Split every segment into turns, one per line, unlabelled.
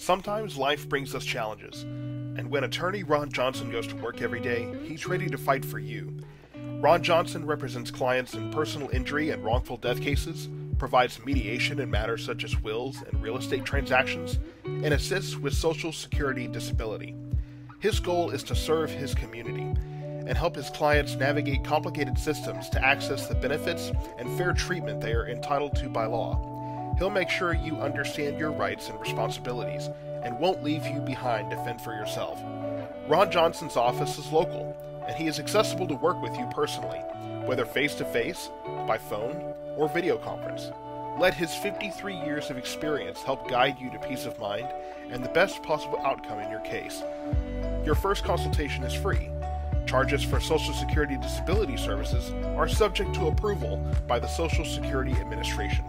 Sometimes life brings us challenges, and when attorney Ron Johnson goes to work every day, he's ready to fight for you. Ron Johnson represents clients in personal injury and wrongful death cases, provides mediation in matters such as wills and real estate transactions, and assists with Social Security disability. His goal is to serve his community and help his clients navigate complicated systems to access the benefits and fair treatment they are entitled to by law. He'll make sure you understand your rights and responsibilities and won't leave you behind to fend for yourself. Ron Johnson's office is local, and he is accessible to work with you personally, whether face-to-face, by phone, or video conference. Let his 53 years of experience help guide you to peace of mind and the best possible outcome in your case. Your first consultation is free. Charges for Social Security disability services are subject to approval by the Social Security Administration.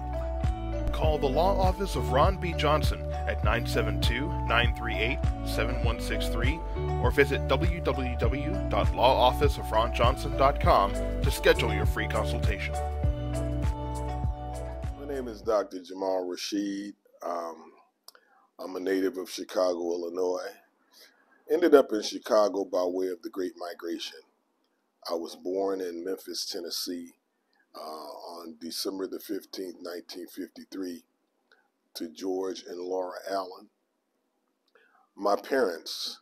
Call the Law Office of Ron B. Johnson at 972-938-7163 or visit www.lawofficeofronjohnson.com to schedule your free consultation.
My name is Dr. Jamal Rasheed. I'm a native of Chicago, Illinois. Ended up in Chicago by way of the Great Migration. I was born in Memphis, Tennessee, on December the 15th, 1953, to George and Laura Allen. My parents,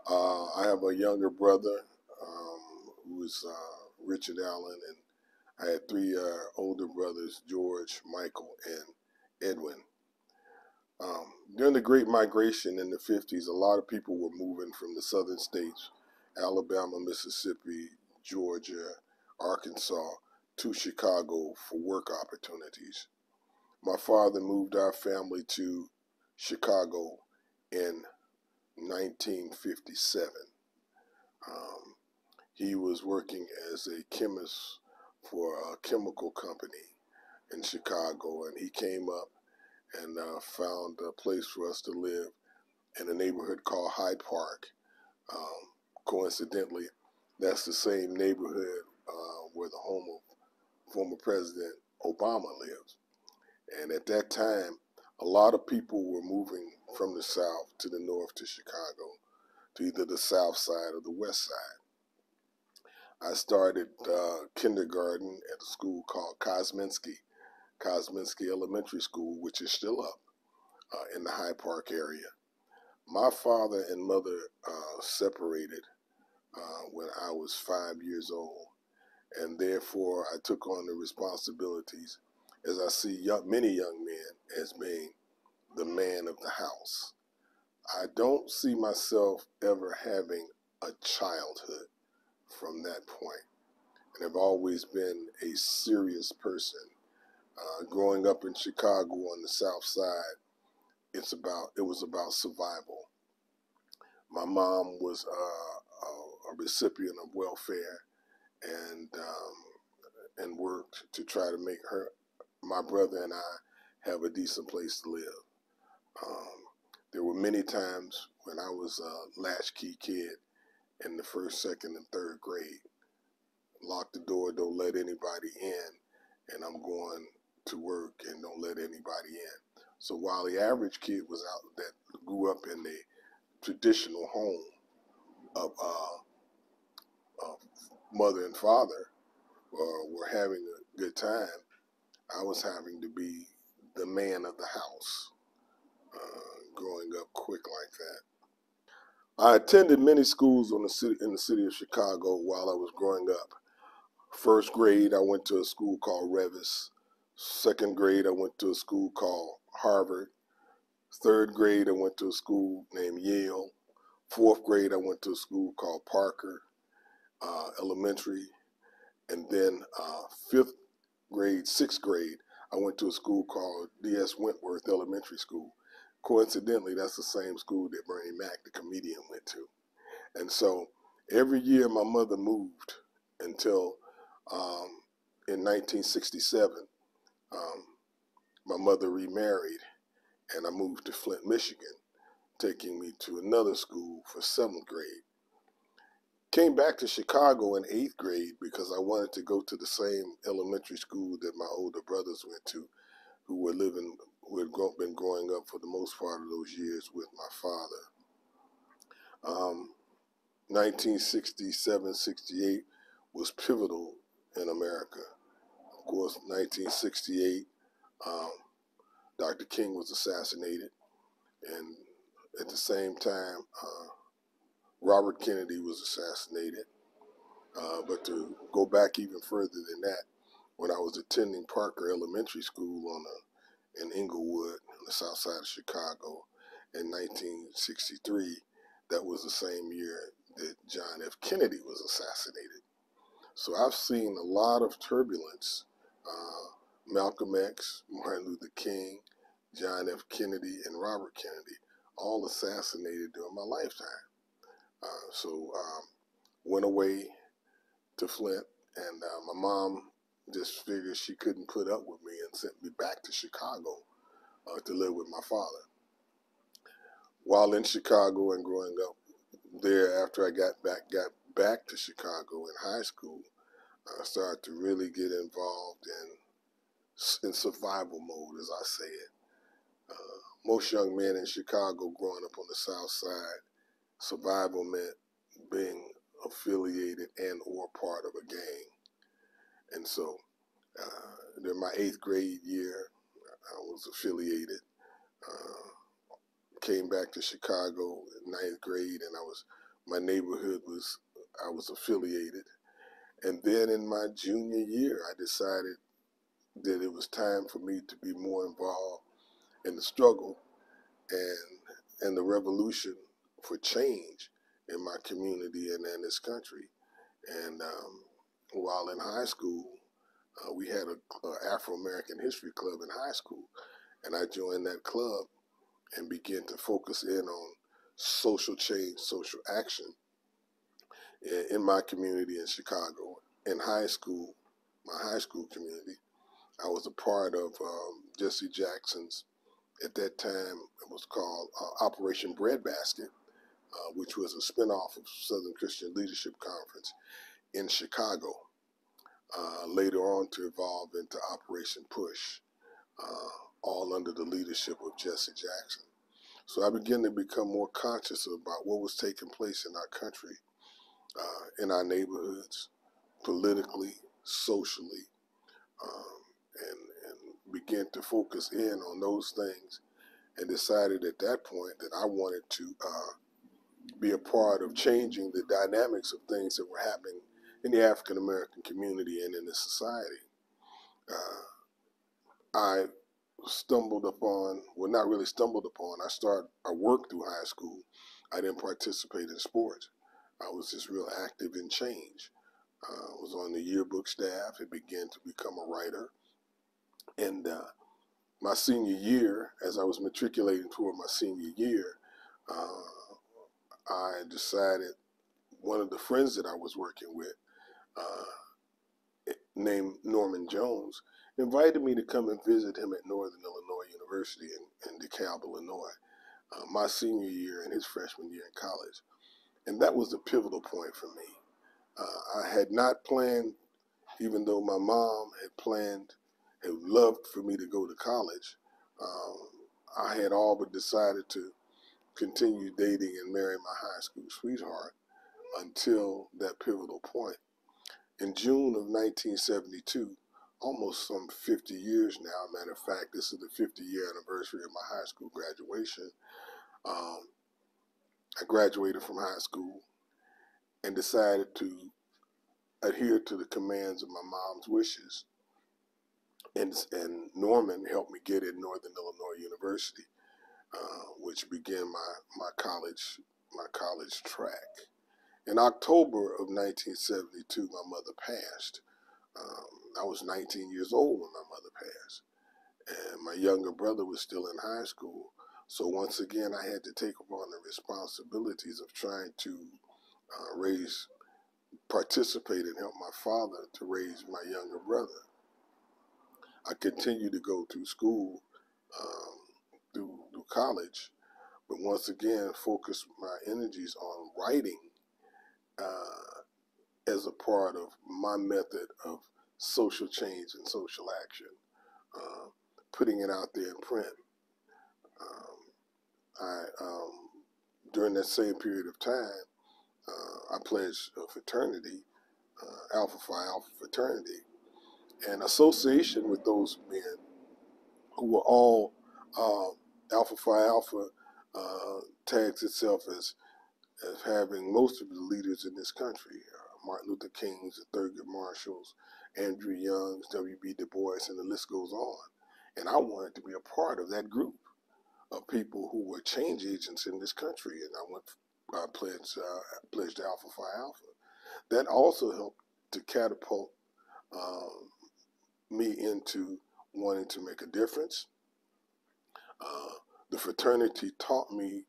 I have a younger brother who is Richard Allen, and I had three older brothers, George, Michael, and Edwin. During the Great Migration in the 50s, a lot of people were moving from the southern states, Alabama, Mississippi, Georgia, Arkansas, to Chicago for work opportunities. My father moved our family to Chicago in 1957. He was working as a chemist for a chemical company in Chicago, and he came up and found a place for us to live in a neighborhood called Hyde Park. Coincidentally, that's the same neighborhood where the home of former President Obama lives. And at that time, a lot of people were moving from the south to the north to Chicago, to either the south side or the west side. I started kindergarten at a school called Kosminski Elementary School, which is still up in the Hyde Park area. My father and mother separated when I was 5 years old, and therefore I took on the responsibilities, as I see many young men, as being the man of the house. I don't see myself ever having a childhood from that point, and I've always been a serious person. Growing up in Chicago on the south side, it was about survival. My mom was a recipient of welfare and worked to try to make my brother and I have a decent place to live. There were many times when I was a latchkey kid in the first, second, and third grade. Lock the door, don't let anybody in, and I'm going to work and don't let anybody in. So while the average kid was out that grew up in a traditional home of mother and father were having a good time, I was having to be the man of the house, growing up quick like that. I attended many schools in the city of Chicago while I was growing up. First grade, I went to a school called Revis. Second grade, I went to a school called Harvard. Third grade, I went to a school named Yale. Fourth grade, I went to a school called Parker Elementary. And then fifth grade, sixth grade, I went to a school called D.S. Wentworth Elementary School. Coincidentally, that's the same school that Bernie Mac, the comedian, went to. And so every year my mother moved until in 1967, my mother remarried, and I moved to Flint, Michigan, taking me to another school for seventh grade. Came back to Chicago in eighth grade because I wanted to go to the same elementary school that my older brothers went to, who were living who had been growing up for the most part of those years with my father. 1967, 68 was pivotal in America. Of course, 1968, Dr. King was assassinated, and at the same time, Robert Kennedy was assassinated. But to go back even further than that, when I was attending Parker Elementary School in Inglewood, on the south side of Chicago, in 1963, that was the same year that John F. Kennedy was assassinated. So I've seen a lot of turbulence. Malcolm X, Martin Luther King, John F. Kennedy, and Robert Kennedy, all assassinated during my lifetime. So went away to Flint, and my mom just figured she couldn't put up with me and sent me back to Chicago to live with my father. While in Chicago and growing up there, after I got back to Chicago in high school, I started to really get involved in survival mode, as I say it. Most young men in Chicago growing up on the South Side, survival meant being affiliated and or part of a gang. And so during my 8th grade year, I was affiliated. Came back to Chicago in 9th grade, and my neighborhood I was affiliated. And then in my junior year, I decided that it was time for me to be more involved in the struggle and the revolution for change in my community and in this country. And while in high school, we had an Afro-American History Club in high school, and I joined that club and began to focus in on social change, social action in my community in Chicago. In high school, my high school community, I was a part of Jesse Jackson's, at that time it was called Operation Breadbasket, which was a spinoff of Southern Christian Leadership Conference in Chicago, later on to evolve into Operation Push, all under the leadership of Jesse Jackson. So I began to become more conscious about what was taking place in our country, in our neighborhoods, politically, socially, and began to focus in on those things, and decided at that point that I wanted to be a part of changing the dynamics of things that were happening in the African American community and in the society. I stumbled upon, well, not really stumbled upon, I worked through high school. I didn't participate in sports. I was just real active in change. I was on the yearbook staff and began to become a writer. And my senior year, as I was matriculating toward my senior year, I decided, one of the friends that I was working with, named Norman Jones, invited me to come and visit him at Northern Illinois University in DeKalb, Illinois, my senior year and his freshman year in college. And that was the pivotal point for me. I had not planned, even though my mom had loved for me to go to college, I had all but decided to continue dating and marry my high school sweetheart until that pivotal point. In June of 1972, almost some 50 years now, matter of fact, this is the 50-year anniversary of my high school graduation, I graduated from high school and decided to adhere to the commands of my mom's wishes. And Norman helped me get in Northern Illinois University, which began my college track. In October of 1972, my mother passed. I was 19 years old when my mother passed, and my younger brother was still in high school. So once again, I had to take upon the responsibilities of trying to participate and help my father to raise my younger brother. I continued to go through school, through college, but once again focused my energies on writing as a part of my method of social change and social action. putting it out there in print. During that same period of time, I pledged a fraternity, Alpha Phi Alpha fraternity, and association with those men who were all Alpha Phi Alpha tags itself as having most of the leaders in this country, Martin Luther King's, the Thurgood Marshalls, Andrew Young's, W.B. Du Bois, and the list goes on. And I wanted to be a part of that group of people who were change agents in this country, and I pledged Alpha Phi Alpha. That also helped to catapult me into wanting to make a difference. The fraternity taught me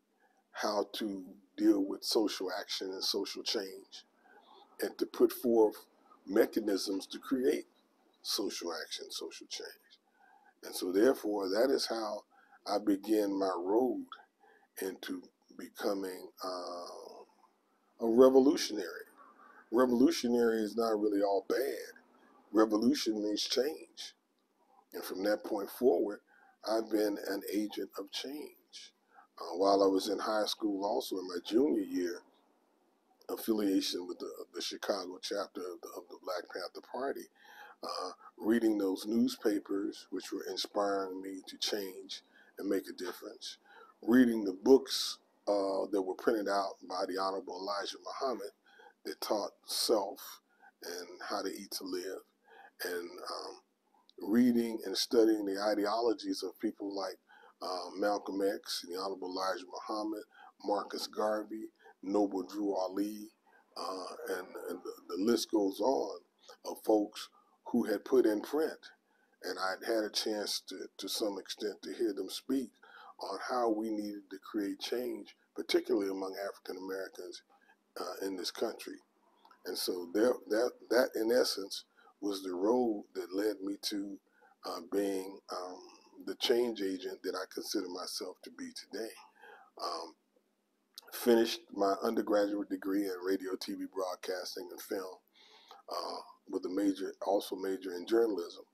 how to deal with social action and social change, and to put forth mechanisms to create social action, social change. And so therefore, that is how I began my road into becoming a revolutionary. Revolutionary is not really all bad. Revolution means change. And from that point forward, I've been an agent of change. While I was in high school, also in my junior year, affiliation with the Chicago chapter of the Black Panther Party, reading those newspapers, which were inspiring me to change and make a difference, reading the books that were printed out by the Honorable Elijah Muhammad that taught self and how to eat to live, and reading and studying the ideologies of people like Malcolm X, the Honorable Elijah Muhammad, Marcus Garvey, Noble Drew Ali, and the list goes on of folks who had put in print. And I'd had a chance to some extent to hear them speak on how we needed to create change, particularly among African Americans in this country. And so that in essence was the road that led me to being the change agent that I consider myself to be today. Finished my undergraduate degree in radio, TV broadcasting, and film, with a major in journalism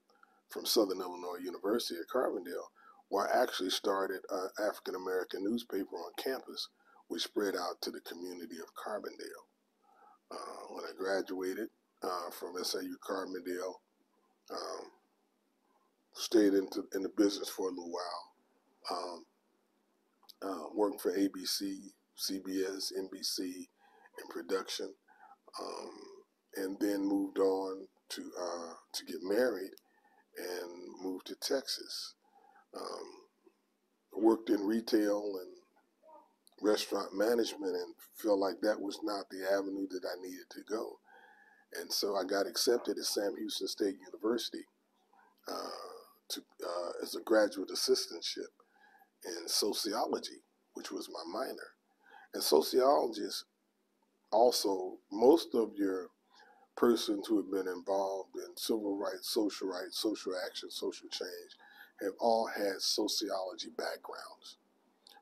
from Southern Illinois University at Carbondale, where I actually started an African American newspaper on campus, which spread out to the community of Carbondale. When I graduated from SIU Carbondale, stayed in the business for a little while. Worked for ABC, CBS, NBC in production, and then moved on to get married and moved to Texas. Worked in retail and restaurant management and felt like that was not the avenue that I needed to go. And so I got accepted at Sam Houston State University as a graduate assistantship in sociology, which was my minor. And sociologists also, most of your persons who have been involved in civil rights, social action, social change, have all had sociology backgrounds.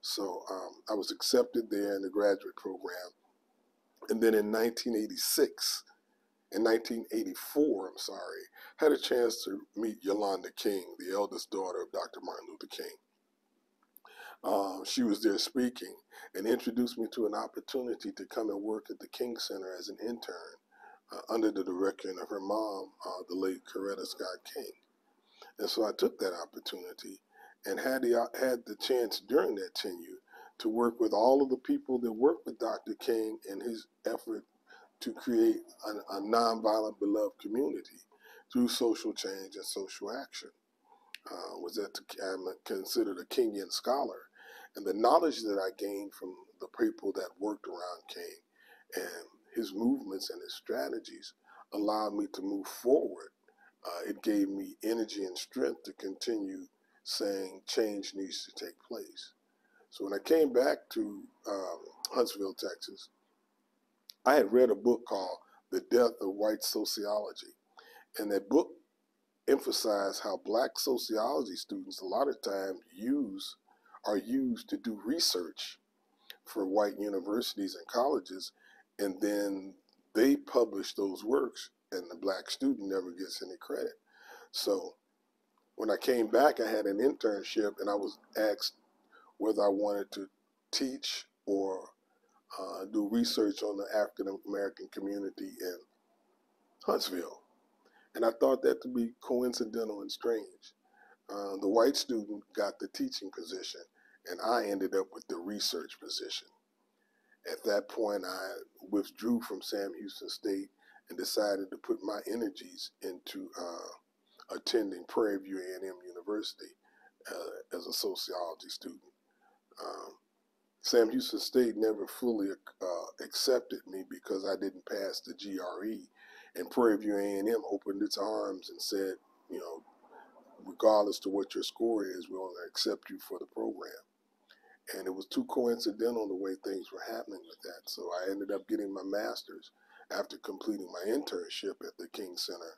So I was accepted there in the graduate program. And then in 1984, had a chance to meet Yolanda King, the eldest daughter of Dr. Martin Luther King. She was there speaking and introduced me to an opportunity to come and work at the King Center as an intern under the direction of her mom, the late Coretta Scott King. And so I took that opportunity and had the chance during that tenure to work with all of the people that worked with Dr. King in his effort to create a nonviolent, beloved community through social change and social action. I'm considered a Kingian scholar. And the knowledge that I gained from the people that worked around King and his movements and his strategies allowed me to move forward. It gave me energy and strength to continue saying change needs to take place. So when I came back to Huntsville, Texas, I had read a book called The Death of White Sociology. And that book emphasized how Black sociology students a lot of times are used to do research for white universities and colleges, and then they publish those works and the Black student never gets any credit. So when I came back, I had an internship, and I was asked whether I wanted to teach or do research on the African American community in Huntsville. And I thought that to be coincidental and strange. The white student got the teaching position, and I ended up with the research position. At that point, I withdrew from Sam Houston State and decided to put my energies into attending Prairie View A&M University as a sociology student. Sam Houston State never fully accepted me because I didn't pass the GRE, and Prairie View A&M opened its arms and said, you know, regardless to what your score is, we're going to accept you for the program. And it was too coincidental the way things were happening with that. So I ended up getting my master's after completing my internship at the King Center.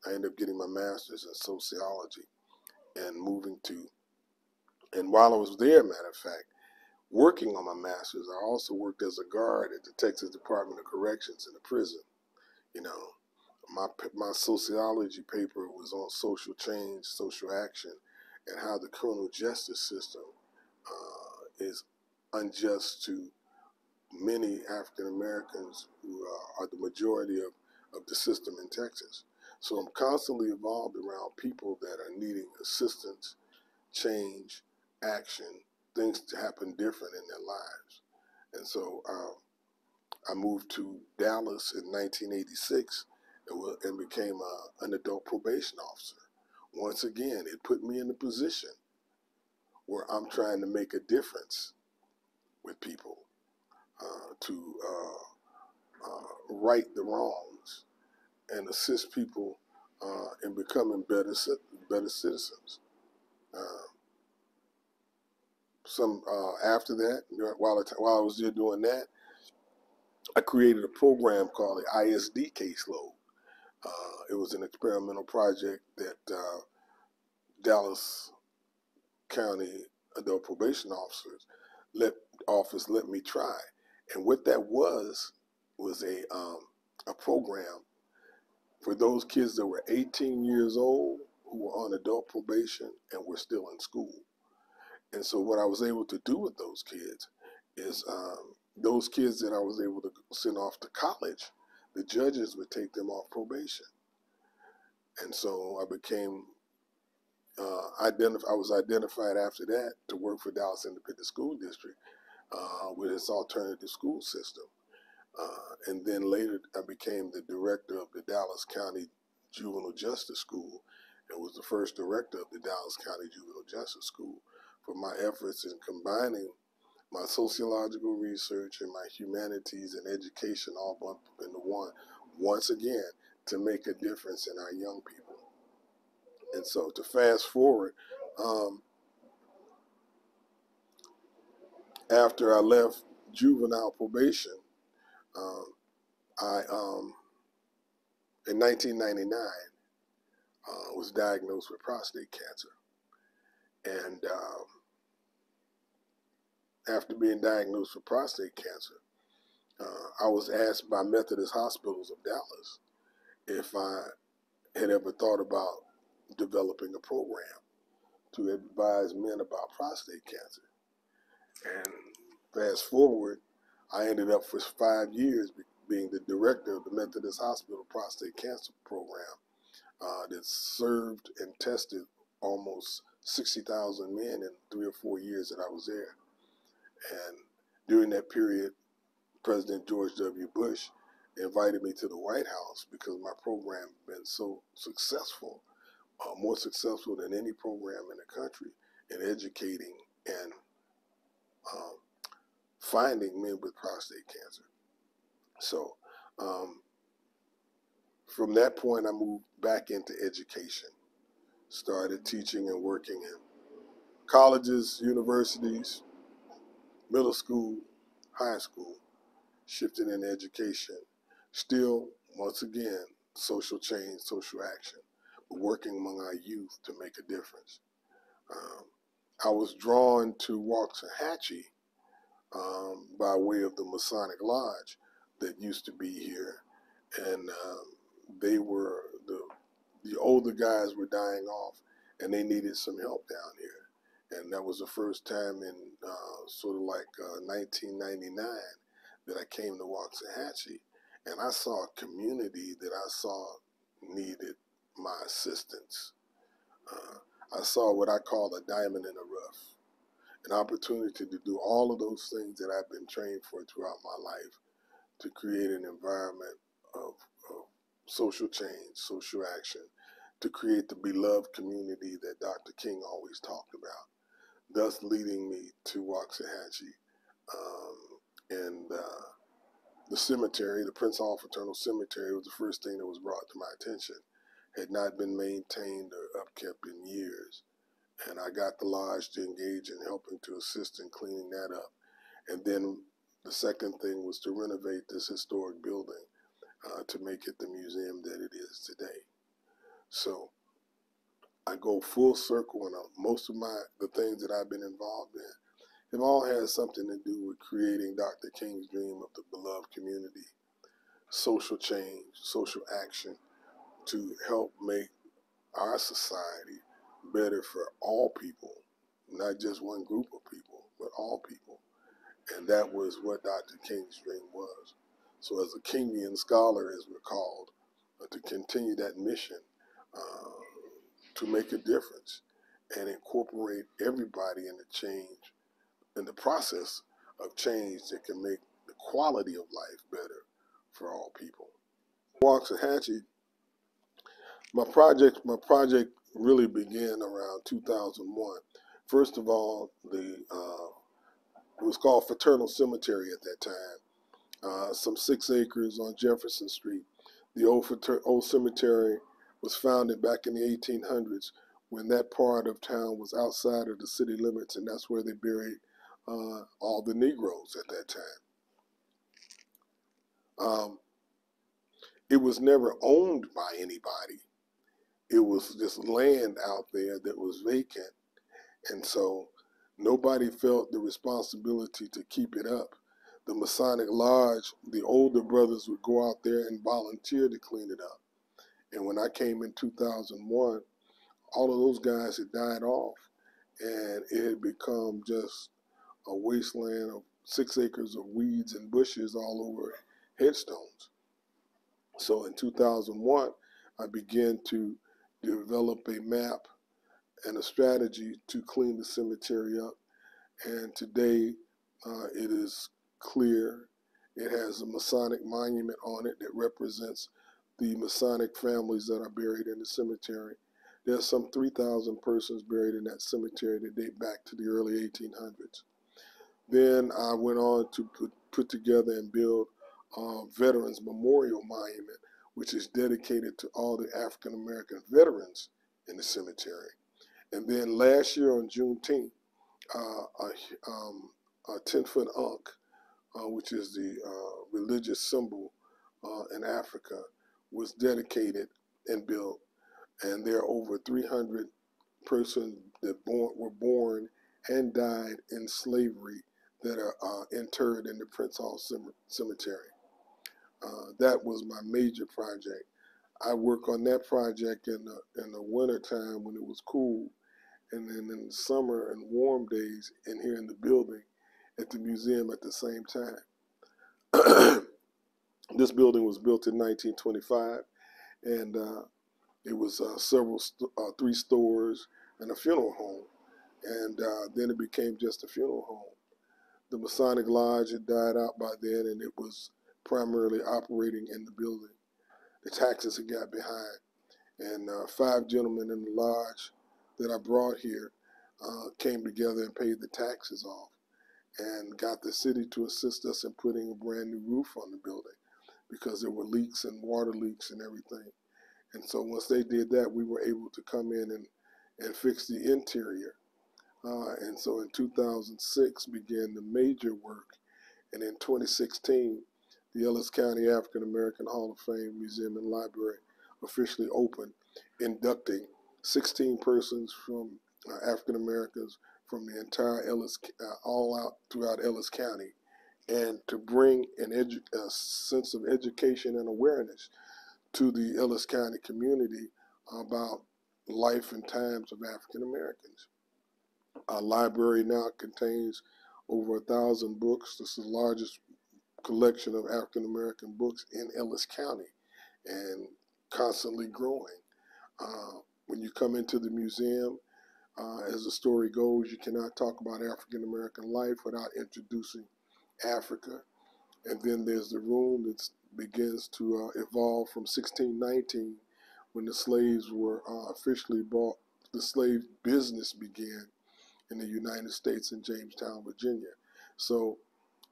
I ended up getting my master's in sociology and moving to, and while I was there, matter of fact, working on my master's, I also worked as a guard at the Texas Department of Corrections in a prison. You know, my sociology paper was on social change, social action, and how the criminal justice system is unjust to many African Americans who are the majority of the system in Texas. So I'm constantly involved around people that are needing assistance, change, action, things to happen different in their lives. And so I moved to Dallas in 1986 and became an adult probation officer. Once again, it put me in a position where I'm trying to make a difference with people, to right the wrongs and assist people in becoming better citizens. After that, while I was there doing that, I created a program called the ISD caseload. It was an experimental project that Dallas County adult probation office let me try. And what that was a program for those kids that were 18 years old who were on adult probation and were still in school. And so what I was able to do with those kids is those kids that I was able to send off to college, the judges would take them off probation. And so I became I was identified after that to work for Dallas Independent School District with its alternative school system. And then later I became the director of the Dallas County Juvenile Justice School and was the first director of the Dallas County Juvenile Justice School for my efforts in combining my sociological research and my humanities and education all bumped into one, once again, to make a difference in our young people. And so to fast forward, after I left juvenile probation, I in 1999 was diagnosed with prostate cancer. And after being diagnosed with prostate cancer, I was asked by Methodist Hospitals of Dallas if I had ever thought about developing a program to advise men about prostate cancer. And fast forward, I ended up for 5 years being the director of the Methodist Hospital Prostate Cancer Program that served and tested almost 60,000 men in 3 or 4 years that I was there. And during that period, President George W. Bush invited me to the White House because my program had been so successful, more successful than any program in the country in educating and finding men with prostate cancer. So from that point, I moved back into education, started teaching and working in colleges, universities, middle school, high school, shifting in education. Still, once again, social change, social action, but working among our youth to make a difference. I was drawn to Waxahachie by way of the Masonic Lodge that used to be here, and they were the older guys were dying off, and they needed some help down here. And that was the first time in sort of like 1999 that I came to Waxahachie, and I saw a community that I saw needed my assistance. I saw what I call a diamond in the rough, an opportunity to do all of those things that I've been trained for throughout my life, to create an environment of social change, social action, to create the beloved community that Dr. King always talked about, thus leading me to Waxahachie. And the cemetery, the Prince Hall Fraternal Cemetery, was the first thing that was brought to my attention. Had not been maintained or upkept in years. And I got the lodge to engage in helping to assist in cleaning that up. And then the second thing was to renovate this historic building to make it the museum that it is today. So I go full circle, and most of the things that I've been involved in have all had something to do with creating Dr. King's dream of the beloved community, social change, social action, to help make our society better for all people, not just one group of people, but all people. And that was what Dr. King's dream was. So as a Kingian scholar, as we're called, to continue that mission, to make a difference and incorporate everybody in the change, in the process of change that can make the quality of life better for all people. Waxahachie, my project really began around 2001. First of all, it was called Fraternal Cemetery at that time. Some 6 acres on Jefferson Street. The old cemetery was founded back in the 1800s when that part of town was outside of the city limits, and that's where they buried all the Negroes at that time. It was never owned by anybody. It was just land out there that was vacant, and so nobody felt the responsibility to keep it up. The Masonic Lodge, the older brothers would go out there and volunteer to clean it up. And when I came in 2001, all of those guys had died off, and it had become just a wasteland of 6 acres of weeds and bushes all over headstones. So in 2001, I began to develop a map and a strategy to clean the cemetery up. And today it is clear. It has a Masonic monument on it that represents the Masonic families that are buried in the cemetery. There's some 3,000 persons buried in that cemetery that date back to the early 1800s. Then I went on to put together and build a Veterans Memorial Monument, which is dedicated to all the African American veterans in the cemetery. And then last year on Juneteenth, a 10-foot ankh, which is the religious symbol in Africa, was dedicated and built. And there are over 300 persons that were born and died in slavery that are interred in the Prince Hall Cemetery. That was my major project. I work on that project in the winter time when it was cool, and then in the summer and warm days in here in the building at the museum at the same time. This building was built in 1925, and it was 3 stores and a funeral home, and then it became just a funeral home. The Masonic Lodge had died out by then, and it was primarily operating in the building. The taxes had got behind, and 5 gentlemen in the lodge that I brought here came together and paid the taxes off and got the city to assist us in putting a brand new roof on the building because there were leaks and water leaks and everything. And so once they did that, we were able to come in and fix the interior. And so in 2006 began the major work. And in 2016, the Ellis County African American Hall of Fame Museum and Library officially opened, inducting 16 persons from African Americans from the entire all out throughout Ellis County, and to bring a sense of education and awareness to the Ellis County community about life and times of African Americans. Our library now contains over 1,000 books. This is the largest collection of African American books in Ellis County and constantly growing. When you come into the museum, as the story goes, you cannot talk about African American life without introducing Africa. And then there's the room that begins to evolve from 1619, when the slaves were officially bought. The slave business began in the United States in Jamestown, Virginia. So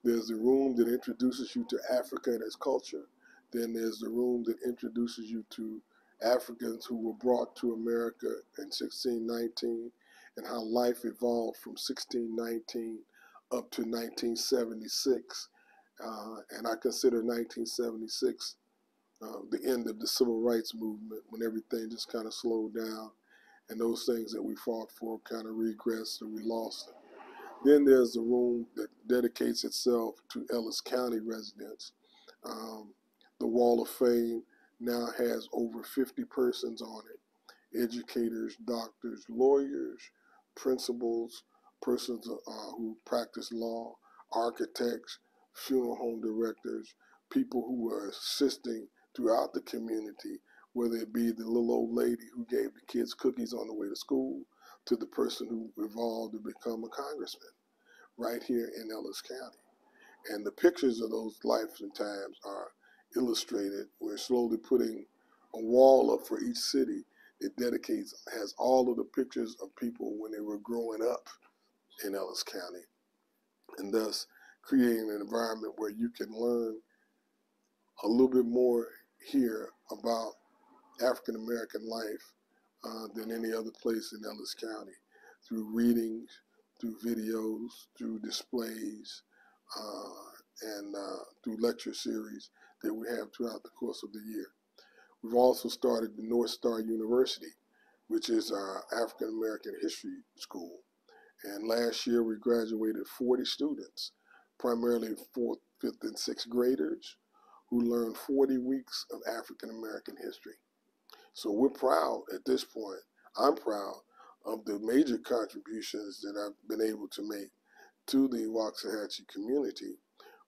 there's the room that introduces you to Africa and its culture. Then there's the room that introduces you to Africans who were brought to America in 1619 and how life evolved from 1619 up to 1976. And I consider 1976 the end of the civil rights movement, when everything just kind of slowed down and those things that we fought for kind of regressed and we lost them. Then there's the room that dedicates itself to Ellis County residents. The Wall of Fame now has over 50 persons on it: educators, doctors, lawyers, principals, persons who practice law, architects, funeral home directors, people who are assisting throughout the community, whether it be the little old lady who gave the kids cookies on the way to school, to the person who evolved to become a congressman right here in Ellis County. And the pictures of those lives and times are illustrated. We're slowly putting a wall up for each city. It has all of the pictures of people when they were growing up in Ellis County, and thus creating an environment where you can learn a little bit more here about African American life than any other place in Ellis County, through readings, through videos, through displays, and through lecture series that we have throughout the course of the year. We've also started the North Star University, which is our African American history school. And last year we graduated 40 students, primarily 4th, 5th, and 6th graders, who learned 40 weeks of African American history. So we're proud at this point. I'm proud of the major contributions that I've been able to make to the Waxahachie community.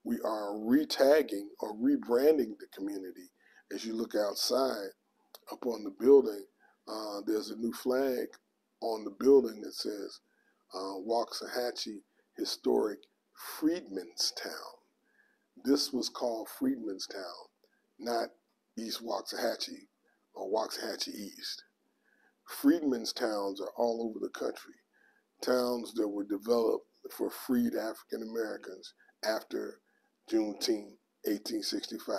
We are retagging or rebranding the community. As you look outside up on the building, there's a new flag on the building that says Waxahachie Historic Freedmanstown. This was called Freedmanstown, not East Waxahachie or Waxahachie East. Freedmanstowns are all over the country, towns that were developed for freed African Americans after Juneteenth, 1865.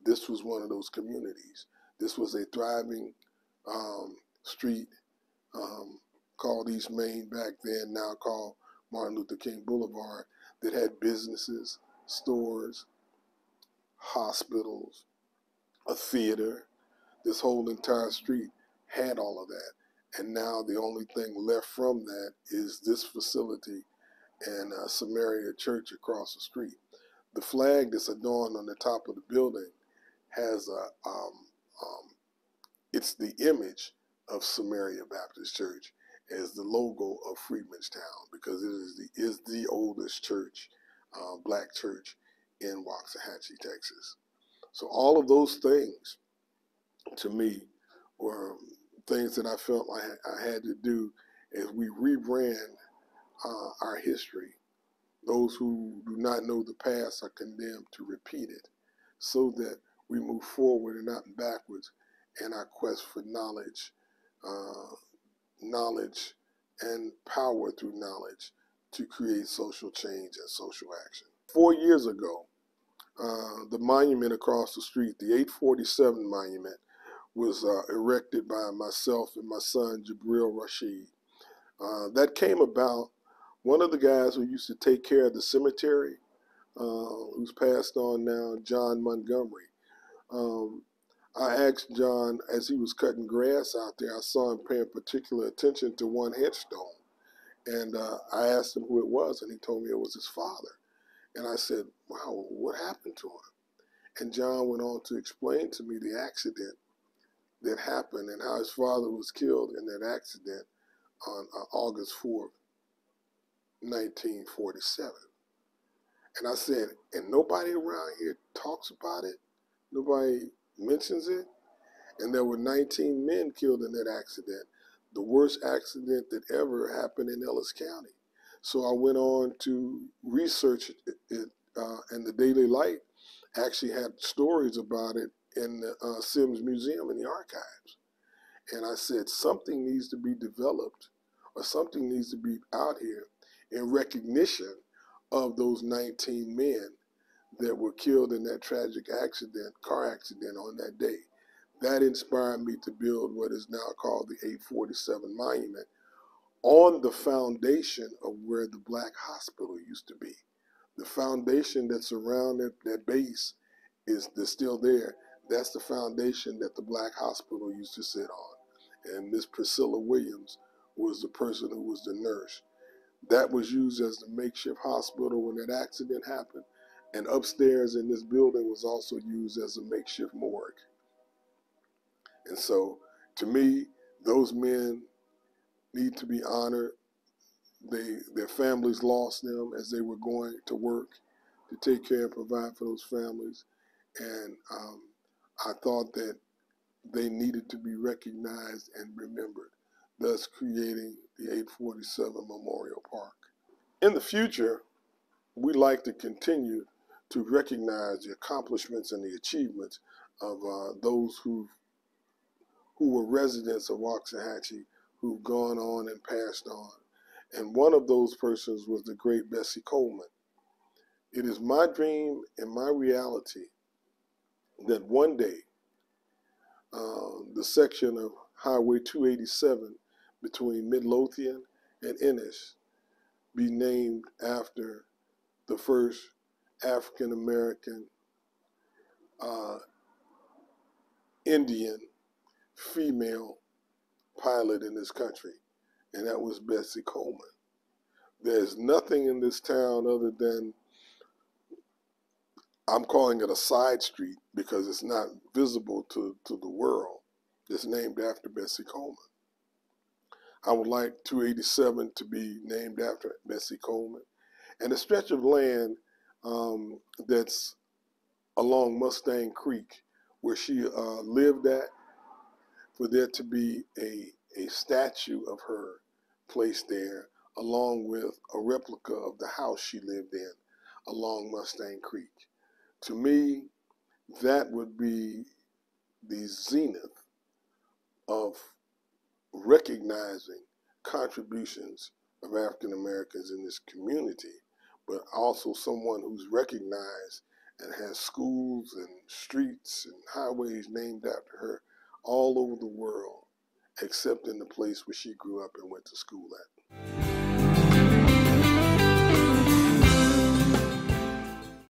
This was one of those communities. This was a thriving street called East Main back then, now called Martin Luther King Boulevard, that had businesses, stores, hospitals, a theater. This whole entire street had all of that. And now the only thing left from that is this facility and Samaria Church across the street. The flag that's adorned on the top of the building has it's the image of Samaria Baptist Church as the logo of Freedmanstown, because it is the oldest church, black church in Waxahachie, Texas. So all of those things, to me, were things that I felt like I had to do as we rebrand our history. Those who do not know the past are condemned to repeat it, so that we move forward and not backwards in our quest for knowledge, knowledge and power through knowledge to create social change and social action. 4 years ago, the monument across the street, the 847 monument, was erected by myself and my son, Rasheed. That came about, one of the guys who used to take care of the cemetery, who's passed on now, John Montgomery. I asked John, as he was cutting grass out there, I saw him paying particular attention to one headstone. And I asked him who it was, and he told me it was his father. And I said, wow, what happened to him? And John went on to explain to me the accident that happened and how his father was killed in that accident on August 4th, 1947. And I said, and nobody around here talks about it. Nobody mentions it. And there were 19 men killed in that accident, the worst accident that ever happened in Ellis County. So I went on to research it, and the Daily Light actually had stories about it in the Sims Museum in the archives. And I said, something needs to be developed, or something needs to be out here in recognition of those 19 men that were killed in that tragic accident, car accident on that day. That inspired me to build what is now called the 847 Monument on the foundation of where the Black Hospital used to be. The foundation that's around that base is still there. That's the foundation that the Black Hospital used to sit on. And Miss Priscilla Williams was the person who was the nurse. That was used as the makeshift hospital when that accident happened. And upstairs in this building was also used as a makeshift morgue. And so, to me, those men need to be honored. Their families lost them as they were going to work to take care and provide for those families. And I thought that they needed to be recognized and remembered, thus creating the 847 Memorial Park. In the future, we like to continue to recognize the accomplishments and the achievements of those who were residents of Waxahachie, who've gone on and passed on. And one of those persons was the great Bessie Coleman. It is my dream and my reality that one day the section of Highway 287 between Midlothian and Ennis be named after the first African-American Indian female pilot in this country, and that was Bessie Coleman. There's nothing in this town other than, I'm calling it a side street because it's not visible to the world, that's named after Bessie Coleman. I would like 287 to be named after Bessie Coleman. And a stretch of land that's along Mustang Creek where she lived at, for there to be a statue of her placed there, along with a replica of the house she lived in along Mustang Creek. To me, that would be the zenith of recognizing contributions of African Americans in this community, but also someone who's recognized and has schools and streets and highways named after her all over the world, except in the place where she grew up and went to school at.